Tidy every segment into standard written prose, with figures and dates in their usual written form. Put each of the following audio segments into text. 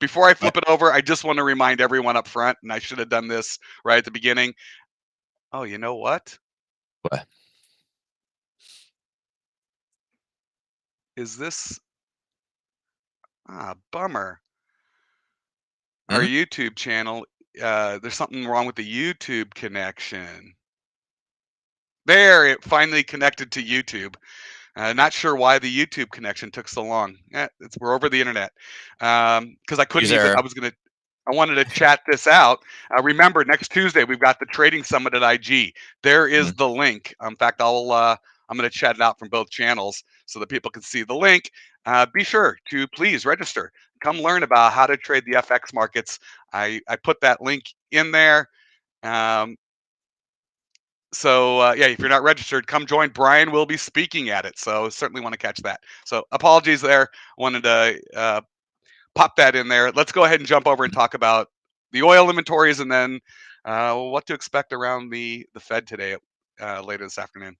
Before I Yep. flip it over, I just want to remind everyone up front, and I should have done this right at the beginning. Oh, you know what? What? Is this bummer. Our Mhm. YouTube channel, there's something wrong with the YouTube connection. There, it finally connected to YouTube. Not sure why the YouTube connection took so long. We're over the internet. Because I couldn't even. User. I wanted to chat this out. Remember, next Tuesday we've got the trading summit at IG. There is Mhm. the link. In fact, I'm going to chat it out from both channels so that people can see the link. Be sure to please register. Come learn about how to trade the FX markets. I put that link in there. Um, yeah, if you're not registered, come join. Brian will be speaking at it, so certainly want to catch that. So apologies there. Wanted to pop that in there. Let's go ahead and jump over and talk about the oil inventories, and then what to expect around the Fed today, later this afternoon.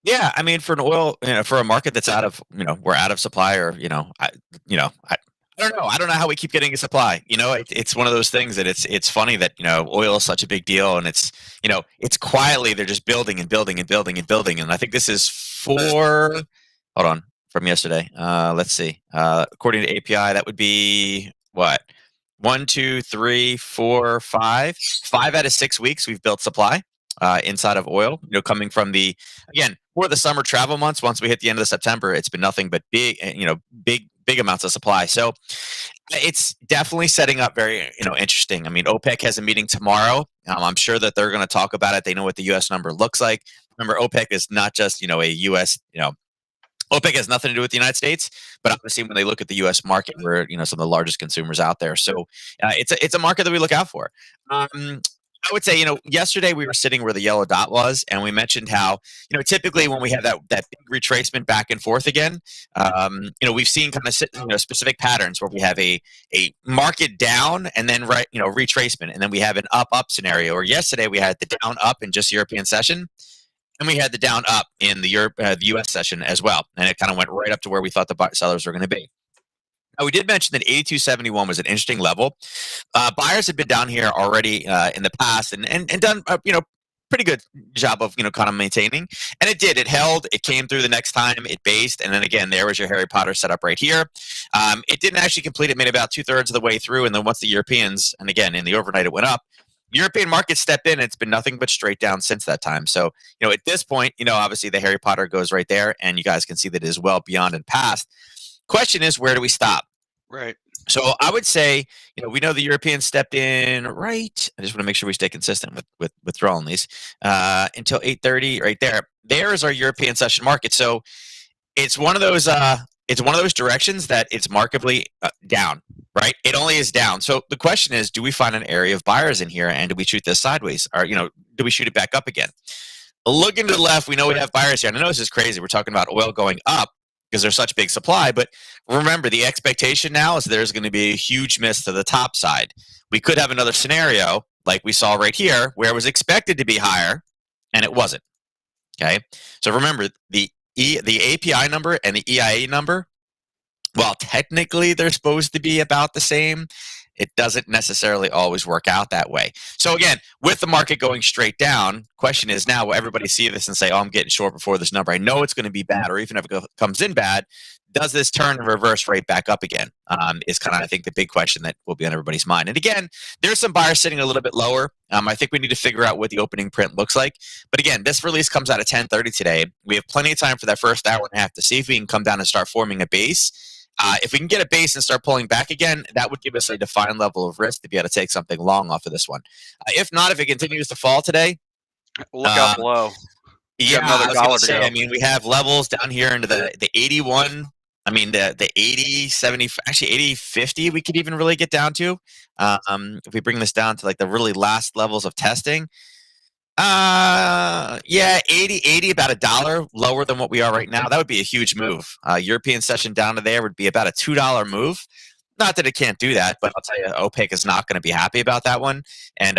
Yeah, I mean, for an oil, for a market that's out of, we're out of supply, or I don't know. I don't know how we keep getting a supply. It's one of those things that it's funny that oil is such a big deal, and it's quietly they're just building and building and building and building, and I think this is for. Hold on, from yesterday. Let's see. According to API, that would be what? One, two, three, four, five. 5 out of 6 weeks we've built supply inside of oil. Coming from again for the summer travel months. Once we hit the end of September, it's been nothing but big, big amounts of supply. So it's definitely setting up very, interesting. I mean, OPEC has a meeting tomorrow. I'm sure that they're going to talk about it. They know what the U.S. number looks like. Remember, OPEC is not just, a U.S. OPEC has nothing to do with the United States, but obviously when they look at the U.S. market, we're some of the largest consumers out there. So it's a market that we look out for. I would say, yesterday we were sitting where the yellow dot was, and we mentioned how, typically when we have that big retracement back and forth again, we've seen kind of specific patterns where we have a market down and then retracement, and then we have an up scenario. Or yesterday we had the down up in just European session, and we had the down up in the U.S. session as well, and it kind of went right up to where we thought the sellers were going to be. Now, we did mention that 82.71 was an interesting level. Buyers had been down here already in the past and done pretty good job of kind of maintaining, and it did. It held. It came through the next time. It based, and then again there was your Harry Potter setup right here. It didn't actually complete. It made about 2/3 of the way through, and then once the Europeans, and again in the overnight it went up. European markets stepped in. It's been nothing but straight down since that time. So, at this point, obviously the Harry Potter goes right there, and you guys can see that it is well beyond and past. Question is, where do we stop? Right. So I would say, we know the Europeans stepped in right. I just want to make sure we stay consistent with withdrawing these until 8:30 right there. There is our European session market. So it's one of those directions that it's markedly down, right? It only is down. So the question is, do we find an area of buyers in here, and do we shoot this sideways, or do we shoot it back up again? Looking to the left, we know we have buyers here. And I know this is crazy. We're talking about oil going up because there's such big supply. But remember, the expectation now is there's going to be a huge miss to the top side. We could have another scenario like we saw right here where it was expected to be higher and it wasn't. Okay. So remember, the API number and the EIA number, while technically they're supposed to be about the same, it doesn't necessarily always work out that way. So again, with the market going straight down, question is now will everybody see this and say, oh, I'm getting short before this number. I know it's going to be bad, or even if it comes in bad, does this turn and reverse right back up again? Is kind of, I think, the big question that will be on everybody's mind. And again, there's some buyers sitting a little bit lower. I think we need to figure out what the opening print looks like. But again, this release comes out at 10:30 today. We have plenty of time for that first hour and a half to see if we can come down and start forming a base. If we can get a base and start pulling back again, that would give us a defined level of risk to be able to take something long off of this one. If not, if it continues to fall today, Look out um, below. We yeah, got I another was going dollar to to say, go. I mean, we have levels down here into the 81. I mean, the 80, 70, actually 80, 50, we could even really get down to. If we bring this down to like the really last levels of testing. Yeah, 80, about $1 lower than what we are right now. That would be a huge move. European session down to there would be about a $2 move. Not that it can't do that, but I'll tell you, OPEC is not going to be happy about that one. And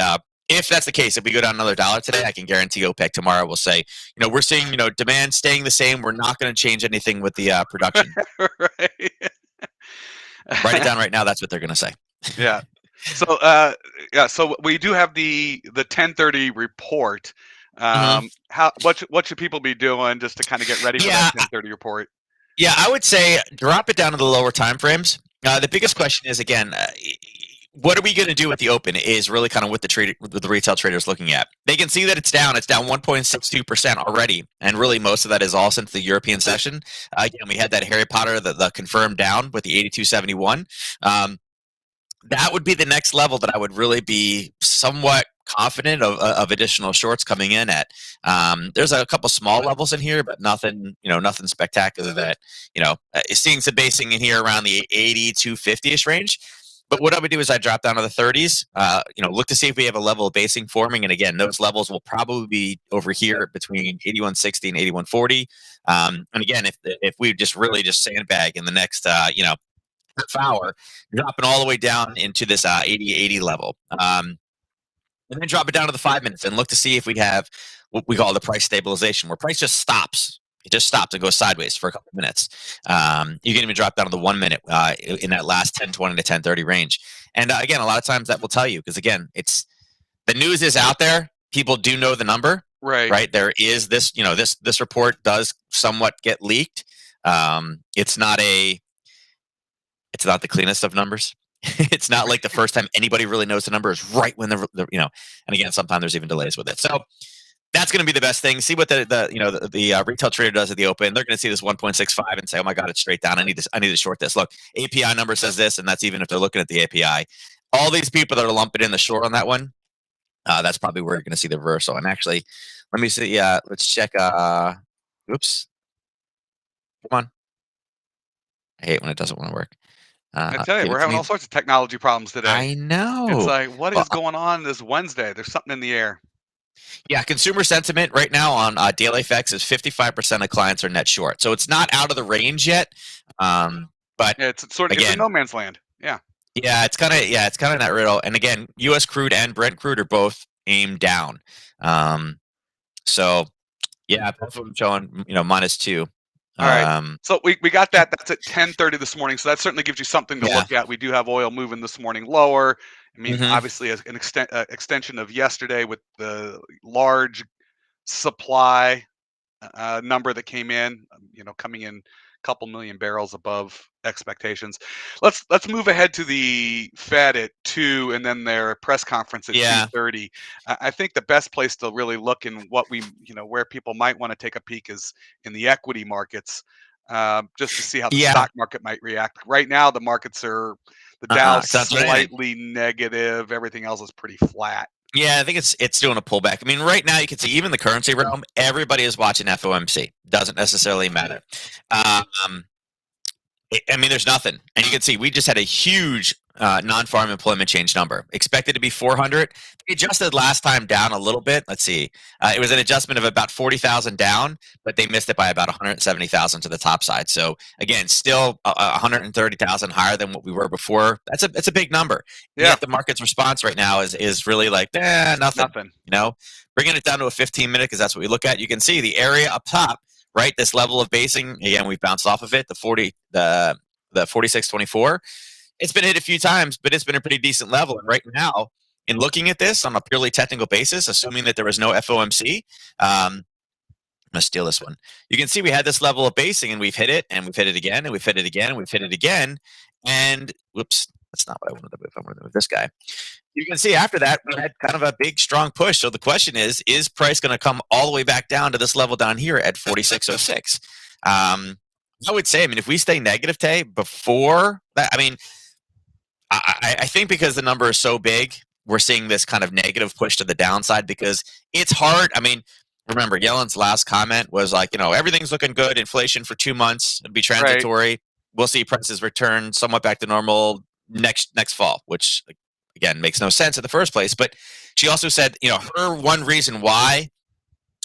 if that's the case, if we go down another dollar today, I can guarantee OPEC tomorrow will say, we're seeing, demand staying the same. We're not going to change anything with the production. Right. Write it down right now. That's what they're going to say. Yeah. So so we do have the 10:30 report. Mhm. What should people be doing just to kind of get ready for that Yeah, 10:30 report? yeah, I would say drop it down to the lower time frames. The biggest question is again, what are we going to do with the open? Is really kind of what the retail traders looking at. They can see that it's down. It's down 1.62% already, and really most of that is all since the European session. Again, we had that Harry Potter, the confirmed down with the 82.71. That would be the next level that I would really be somewhat confident of additional shorts coming in at. There's a couple small levels in here, but nothing, nothing spectacular that, seeing some basing in here around the 80 to 50-ish range. But what I would do is I drop down to the 30s, look to see if we have a level of basing forming. And again, those levels will probably be over here between 81.60 and 81.40. And again, if we just really just sandbag in the next, half hour, dropping all the way down into this 80 level. And then drop it down to the 5 minutes and look to see if we have what we call the price stabilization, where price just stops. It just stops and goes sideways for a couple of minutes. You can even drop down to the 1 minute in that last 10:20 to 10:30 range. And again, a lot of times that will tell you because again, it's the news is out there. People do know the number, Right. right? There is this, this report does somewhat get leaked. It's not the cleanest of numbers. It's not like the first time anybody really knows the number is right when and again, sometimes there's even delays with it. So that's going to be the best thing. See what the retail trader does at the open. They're going to see this 1.65 and say, oh my God, it's straight down. I need this. I need to short this. Look, API number says this, and that's even if they're looking at the API. All these people that are lumping in the short on that one, that's probably where you're going to see the reversal. And actually, let me see. Let's check. Oops. Come on. I hate when it doesn't want to work. I tell you, Give it we're to having me. all sorts of technology problems today. I It's know. like, what Well, is going on this Wednesday? There's something in the air. yeah, consumer sentiment right now on DailyFX is 55% of clients are net short. So it's not out of the range yet. But Yeah, it's in again, no man's land. Yeah. it's kind of that riddle. And again, U.S. crude and Brent crude are both aimed down. So yeah, both of them showing -2. All right. So we got that. That's at 10:30 this morning. So that certainly gives you something to Yeah. look at. We do have oil moving this morning lower. I mean, Mhm. obviously, as an extension of yesterday with the large supply number that came in, coming in a couple million barrels above expectations. Let's move ahead to the Fed at 2 and then their press conference at Yeah. 2:30. I think the best place to really look in what where people might want to take a peek is in the equity markets, just to see how the Yeah. stock market might react. Right now, the markets are the Dow's Sounds right. slightly negative. Everything else is pretty flat. Yeah, I think it's doing a pullback. I mean, right now you can see even the currency realm, everybody is watching FOMC. Doesn't necessarily matter. I mean, there's nothing, and you can see we just had a huge non-farm employment change number expected to be 400. They adjusted last time down a little bit. Let's see, it was an adjustment of about 40,000 down, but they missed it by about 170,000 to the top side. So again, still 130,000 higher than what we were before. That's a big number. Yeah. Yet the market's response right now is really like nothing. Bringing it down to a 15-minute because that's what we look at. You can see the area up top. Right, this level of basing again, we've bounced off of it. The 46.24. It's been hit a few times, but it's been a pretty decent level. And right now, in looking at this on a purely technical basis, assuming that there was no FOMC, I'm gonna steal this one. You can see we had this level of basing, and we've hit it, and we've hit it again, and we've hit it again, and we've hit it again. And whoops, that's not what I wanted to move. I wanted to move this guy. You can see after that, we had kind of a big, strong push. So the question is price going to come all the way back down to this level down here at 46.06? I would say, I mean, if we stay negative, Tay, before that, I mean, I think because the number is so big, we're seeing this kind of negative push to the downside because it's hard. I mean, remember, Yellen's last comment was like, everything's looking good. Inflation for 2 months. It'll be transitory. Right. We'll see prices return somewhat back to normal next fall, which again makes no sense in the first place. But she also said, her one reason why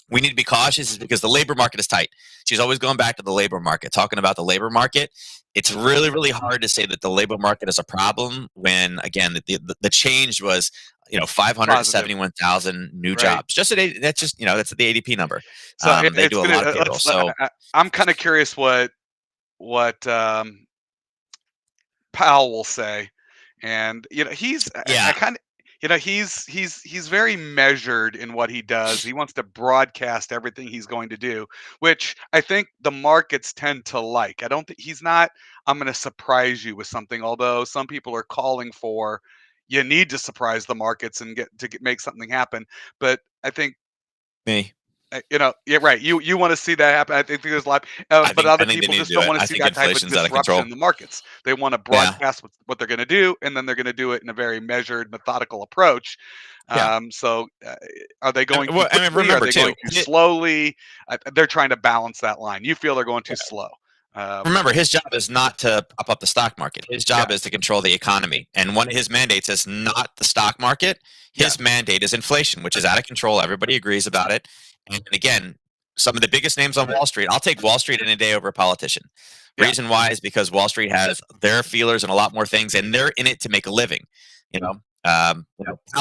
we need to be cautious is because the labor market is tight. She's always going back to the labor market, talking about the labor market. It's really, really hard to say that the labor market is a problem when, again, the change was, 571,000 new jobs. Just that's just, that's the ADP number. So they do a lot of payroll. So I'm kind of curious what Powell will say, and he's I Yeah. kind of he's very measured in what he does. He wants to broadcast everything he's going to do, which I think the markets tend to like. I don't think he's not. I'm going to surprise you with something. Although some people are calling for, you need to surprise the markets and make something happen. But I think Me. yeah, right. You want to see that happen. I think there's a lot, but I other think they people need to just do don't it. want to I see think that type of inflation's out of disruption control. in the markets. They want to Yeah. broadcast what they're going to do, and then they're going to do it in a very measured, methodical approach. Yeah. So, are they going too I mean, quickly? Are remember they too. going too slowly? They're trying to balance that line. You feel they're going too slow. Remember, his job is not to prop up the stock market. His job is to control the economy. And one of his mandates is not the stock market. His mandate is inflation, which is out of control. Everybody agrees about it. And again, some of the biggest names on Wall Street, I'll take Wall Street any day over a politician. Yeah. Reason why is because Wall Street has their feelers and a lot more things, and they're in it to make a living. Powell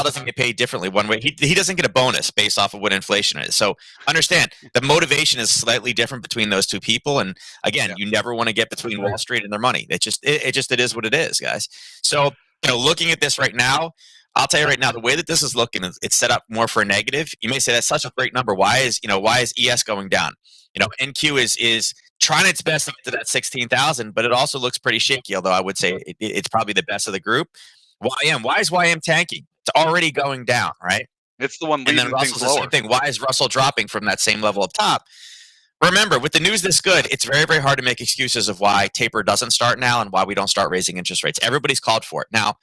doesn't get paid differently one way. He doesn't get a bonus based off of what inflation is. So understand the motivation is slightly different between those two people. And again, you never want to get between Wall Street and their money. It is what it is, guys. So looking at this right now, I'll tell you right now, the way that this is looking, it's set up more for a negative. You may say that's such a great number. Why is ES going down? NQ is trying its best to get to that 16,000, but it also looks pretty shaky. Although I would say it's probably the best of the group. YM. Why is YM tanking? It's already going down, right? It's the one And leading then things Russell's the lower. same thing. Why is Russell dropping from that same level of top? Remember, with the news this good, it's very, very hard to make excuses of why taper doesn't start now and why we don't start raising interest rates. Everybody's called for it. Now,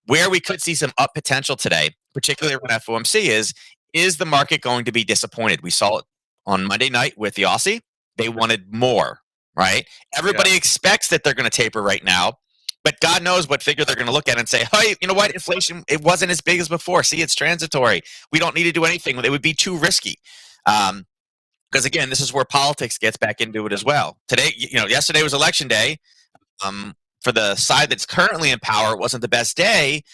where we could see some up potential today, particularly around FOMC, is the market going to be disappointed? We saw it on Monday night with the Aussie. They wanted more, right? Everybody expects that they're going to taper right now. But God knows what figure they're going to look at and say, hey, you know what? Inflation, it wasn't as big as before. See, it's transitory. We don't need to do anything. It would be too risky. Because, again, this is where politics gets back into it as well. Today, yesterday was election day. For the side that's currently in power, it wasn't the best day.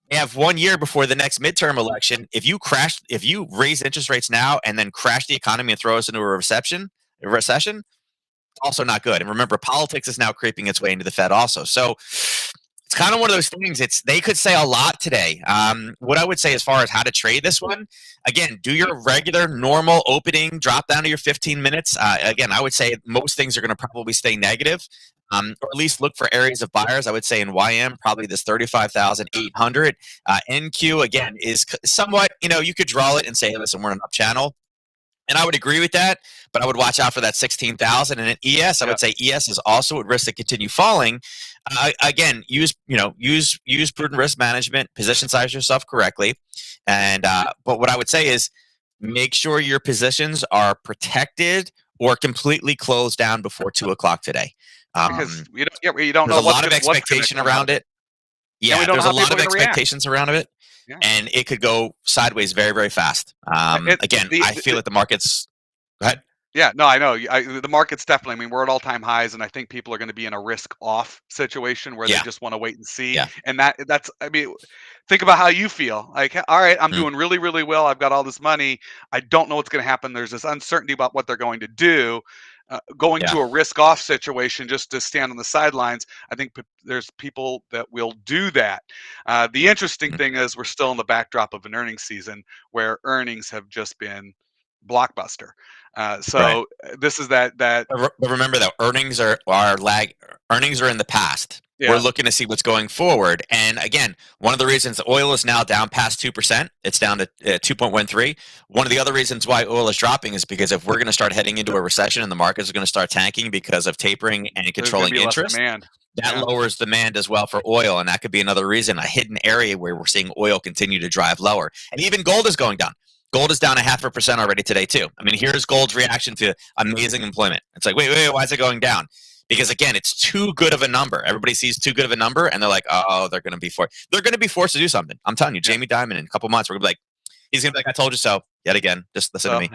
They have 1 year before the next midterm election. If you raise interest rates now and then crash the economy and throw us into a recession, also not good. And remember, politics is now creeping its way into the Fed also. So it's kind of one of those things. They could say a lot today. What I would say as far as how to trade this one, again, do your regular normal opening, drop down to your 15 minutes. Again, I would say most things are going to probably stay negative. Or at least look for areas of buyers. I would say in YM, probably this 35,800. NQ, again, is somewhat, you could draw it and say, hey, listen, we're an up channel. And I would agree with that, but I would watch out for that 16,000. And at ES, I would say ES is also at risk to continue falling. Again, use prudent risk management, position size yourself correctly. And but what I would say is make sure your positions are protected or completely closed down before 2:00 today. Because you don't know there's a lot of expectation around it. Yeah, there's a lot of expectations around it. Yeah. And it could go sideways very, very fast. I feel that the market's. Go ahead. Yeah, no, I know. The market's definitely. I mean, we're at all-time highs, and I think people are going to be in a risk-off situation where they just want to wait and see. Yeah. And that's. I mean, think about how you feel. Like, all right, I'm doing really, really well. I've got all this money. I don't know what's going to happen. There's this uncertainty about what they're going to do. Going to a risk-off situation just to stand on the sidelines, I think there's people that will do that. The interesting thing is we're still in the backdrop of an earnings season where earnings have just been blockbuster. This is that. But remember though, earnings are in the past. Yeah. We're looking to see what's going forward. And again, one of the reasons oil is now down past 2%, it's down to 2.13. One of the other reasons why oil is dropping is because if we're going to start heading into a recession and the markets are going to start tanking because of tapering and controlling interest, that lowers demand as well for oil. And that could be another reason, a hidden area where we're seeing oil continue to drive lower. And even gold is going down. Gold is down 0.5% already today too. I mean, here's gold's reaction to amazing employment. It's like, wait, why is it going down? Because again, it's too good of a number. Everybody sees too good of a number, and they're like, "Oh, they're going to be forced to do something." I'm telling you, Jamie Dimon in a couple months, we're gonna be like, he's gonna be like, "I told you so." Yet again, just listen to me.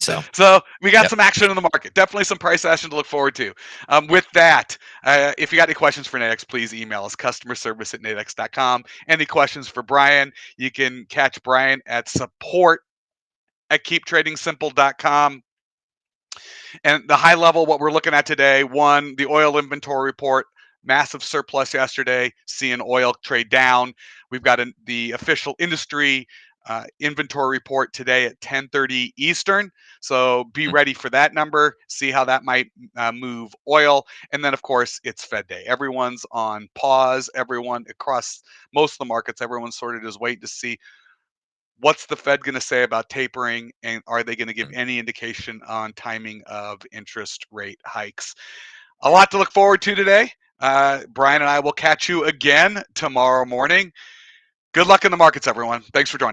So we got some action in the market. Definitely some price action to look forward to. With that, if you got any questions for Nadex, please email us customerservice@nadex.com. Any questions for Brian? You can catch Brian at support@keeptradingsimple.com. And the high level, what we're looking at today, one, the oil inventory report massive surplus yesterday, seeing oil trade down. We've got the official industry inventory report today at 10:30 Eastern. So be ready for that number. See how that might move oil. And then, of course, it's Fed Day. Everyone's on pause. Everyone across most of the markets, everyone's sort of just waiting to see what's the Fed going to say about tapering, and are they going to give any indication on timing of interest rate hikes? A lot to look forward to today. Brian and I will catch you again tomorrow morning. Good luck in the markets, everyone. Thanks for joining.